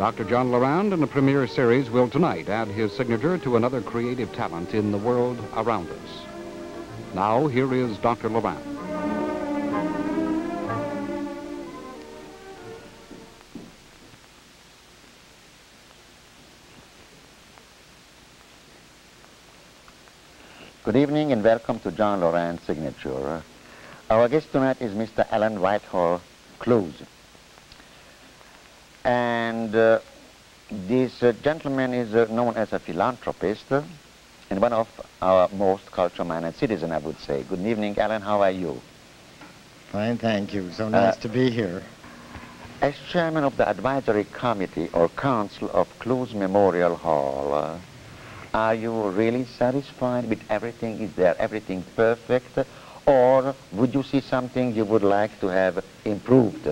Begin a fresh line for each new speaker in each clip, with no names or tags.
Dr. John Lorand in the premiere series will tonight add his signature to another creative talent in the world around us. Now, here is Dr. Lorand.
Good evening and welcome to John Lorand's Signature. Our guest tonight is Mr. Alan Whitehall Clowes. And this gentleman is known as a philanthropist and one of our most culture-minded citizens, I would say. Good evening, Alan. How are you?
Fine, thank you. So nice to be here.
As chairman of the advisory committee or council of Clowes Memorial Hall, are you really satisfied with everything? Is there everything perfect? Or would you see something you would like to have improved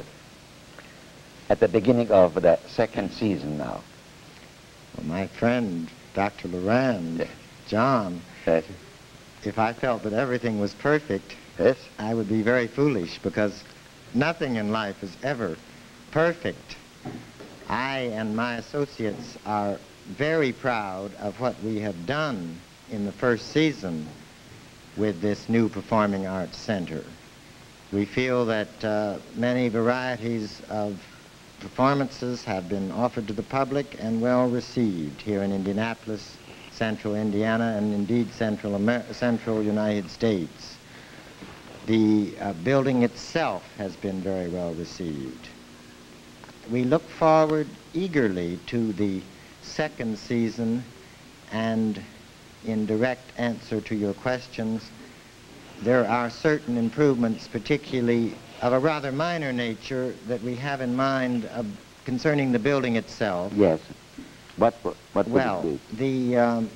at the beginning of the second season now?
Well, my friend, Dr. Lorand,
Yes.
John,
Yes.
if I felt that everything was perfect,
Yes.
I would be very foolish because nothing in life is ever perfect. I and my associates are very proud of what we have done in the first season with this new Performing Arts Center. We feel that many varieties of performances have been offered to the public and well received here in Indianapolis, Central Indiana, and indeed Central United States. The building itself has been very well received. We look forward eagerly to the second season, and in direct answer to your questions, there are certain improvements, particularly of a rather minor nature, that we have in mind concerning the building itself.
Yes. What would
Well,
it be?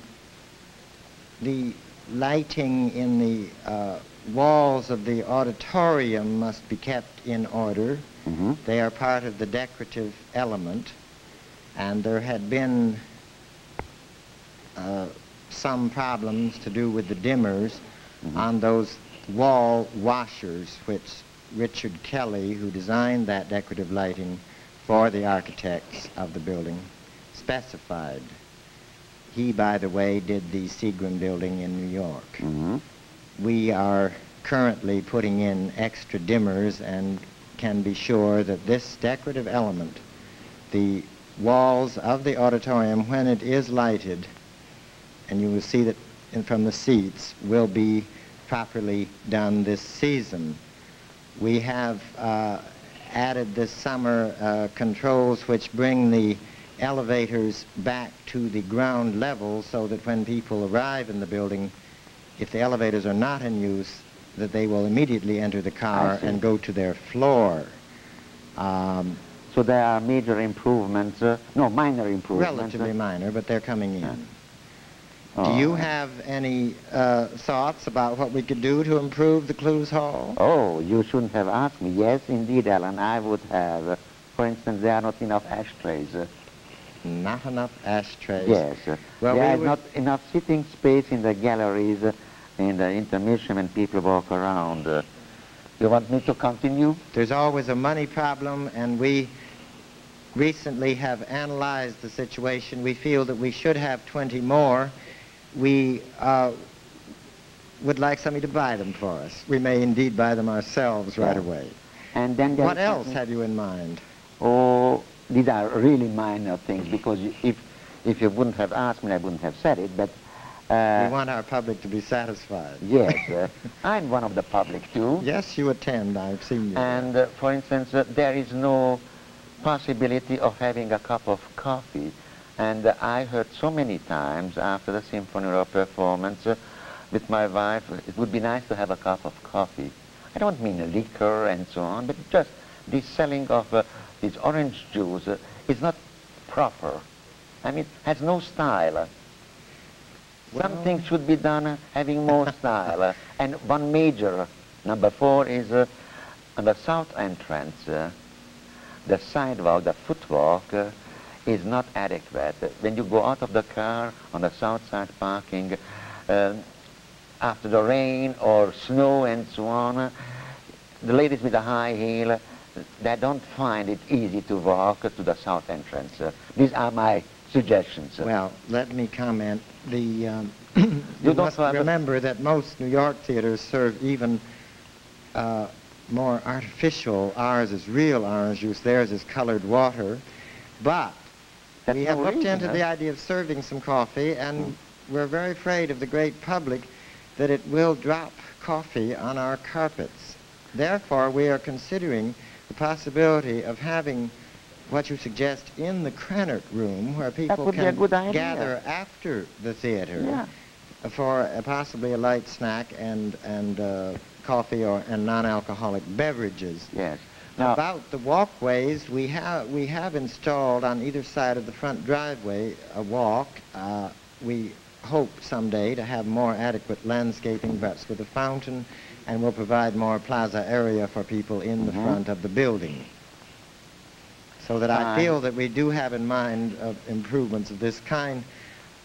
the lighting in the walls of the auditorium must be kept in order.
Mm-hmm.
They are part of the decorative element, and there had been some problems to do with the dimmers on those wall washers, which Richard Kelly, who designed that decorative lighting for the architects of the building, specified. He, by the way, did the Seagram building in New York.
Mm-hmm.
We are currently putting in extra dimmers and can be sure that this decorative element, the walls of the auditorium, when it is lighted, and you will see that from the seats, will be properly done this season. We have added this summer controls which bring the elevators back to the ground level so that when people arrive in the building, if the elevators are not in use, that they will immediately enter the car and go to their floor.
So there are major improvements, no, minor improvements.
Relatively minor, but they're coming in.
Yeah.
Do you have any thoughts about what we could do to improve the Clowes Hall?
Oh, you shouldn't have asked me. Yes, indeed, Alan, I would have. For instance, there are not enough ashtrays.
Not enough ashtrays?
Yes.
Well,
there is not enough sitting space in the galleries in the intermission when people walk around. You want me to continue?
There's always a money problem, and we recently have analyzed the situation. We feel that we should have 20 more. We would like somebody to buy them for us. We may indeed buy them ourselves right away.
And then
what else have you in mind?
Oh, these are really minor things, because if you wouldn't have asked me, I wouldn't have said it, but...
we want our public to be satisfied.
Yes, I'm one of the public too.
Yes, you attend, I've seen you.
And for instance, there is no possibility of having a cup of coffee. And I heard so many times after the symphony or performance with my wife, it would be nice to have a cup of coffee. I don't mean a liquor and so on, but just the selling of this orange juice is not proper. I mean, has no style. Something should be done having more style. And one major, number 4, is on the south entrance, the sidewalk, the footwalk, is not adequate. When you go out of the car on the south side parking, after the rain or snow and so on, the ladies with a high heel they don't find it easy to walk to the south entrance. These are my suggestions.
Well, let me comment. You must remember that most New York theaters serve even more artificial. Ours is real orange juice. Theirs is colored water. But we have looked into the idea of serving some coffee, and we're very afraid of the great public that it will drop coffee on our carpets. Therefore, we are considering the possibility of having what you suggest in the Krannert room, where people can gather after the theater for possibly a light snack and coffee and non-alcoholic beverages.
Yes.
Now, about the walkways, we have installed on either side of the front driveway a walk. We hope someday to have more adequate landscaping, perhaps with a fountain, and we'll provide more plaza area for people in the front of the building. So that I feel that we do have in mind improvements of this kind.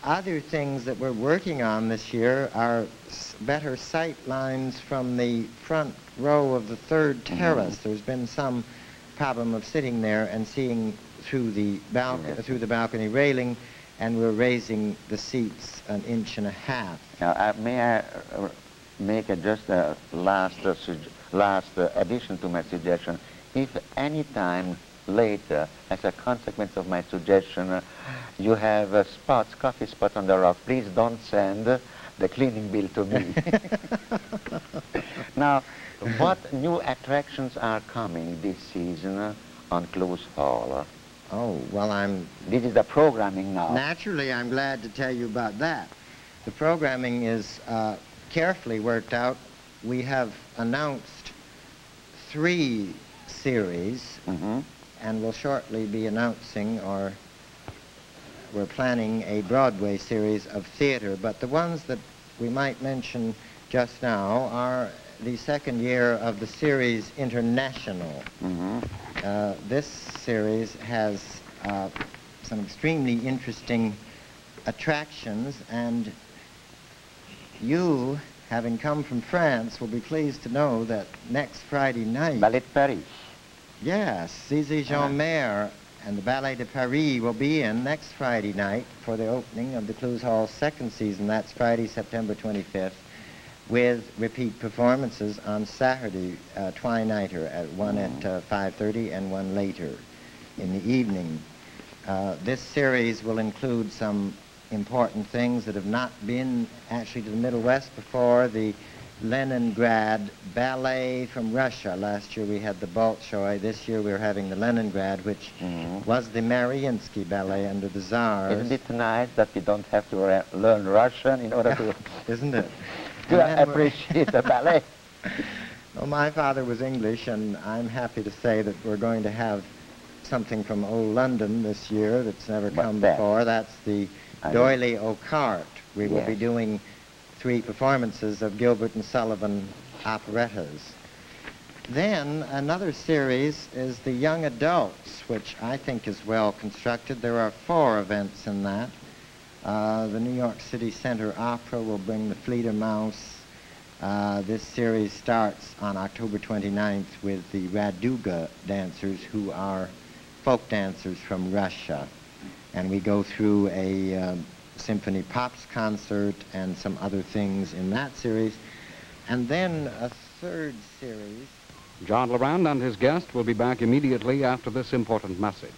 Other things that we're working on this year are better sight lines from the front row of the third terrace. There's been some problem of sitting there and seeing through the balcony railing, and we're raising the seats 1.5 inches.
Now, may I make just a last addition to my suggestion? If any time later, as a consequence of my suggestion, you have spots, coffee spots on the rock, please don't send the cleaning bill to me. Now, what new attractions are coming this season on Clowes Hall?
Oh, well,
This is the programming now.
Naturally, I'm glad to tell you about that. The programming is carefully worked out. We have announced 3 series, and we'll shortly be announcing, or we're planning, a Broadway series of theater. But the ones that we might mention just now are the second year of the series International. This series has some extremely interesting attractions, and you, having come from France, will be pleased to know that next Friday night...
Ballet Paris.
Yes, Zizi Jean-Maire and the Ballet de Paris will be in next Friday night for the opening of the Clowes Hall second season. That's Friday, September 25th, with repeat performances on Saturday, Twi-Nighter, one at 5:30 and one later in the evening. This series will include some important things that have not been actually to the Middle West before. The Leningrad Ballet from Russia. Last year we had the Bolshoi. This year we're having the Leningrad, which was the Mariinsky Ballet under the Tsars.
Isn't it nice that we don't have to learn Russian in order to...
Isn't it?
to appreciate the ballet?
Well, my father was English, and I'm happy to say that we're going to have something from old London this year that's never come before. That's the D'Oyly aux Cartes. We will be doing 3 performances of Gilbert and Sullivan operettas. Then another series is the Young Adults, which I think is well constructed. There are 4 events in that. The New York City Center Opera will bring the Fledermaus. This series starts on October 29th with the Raduga dancers, who are folk dancers from Russia. And we go through a Symphony Pops concert and some other things in that series. And then a 3rd series.
John Lorand and his guest will be back immediately after this important message.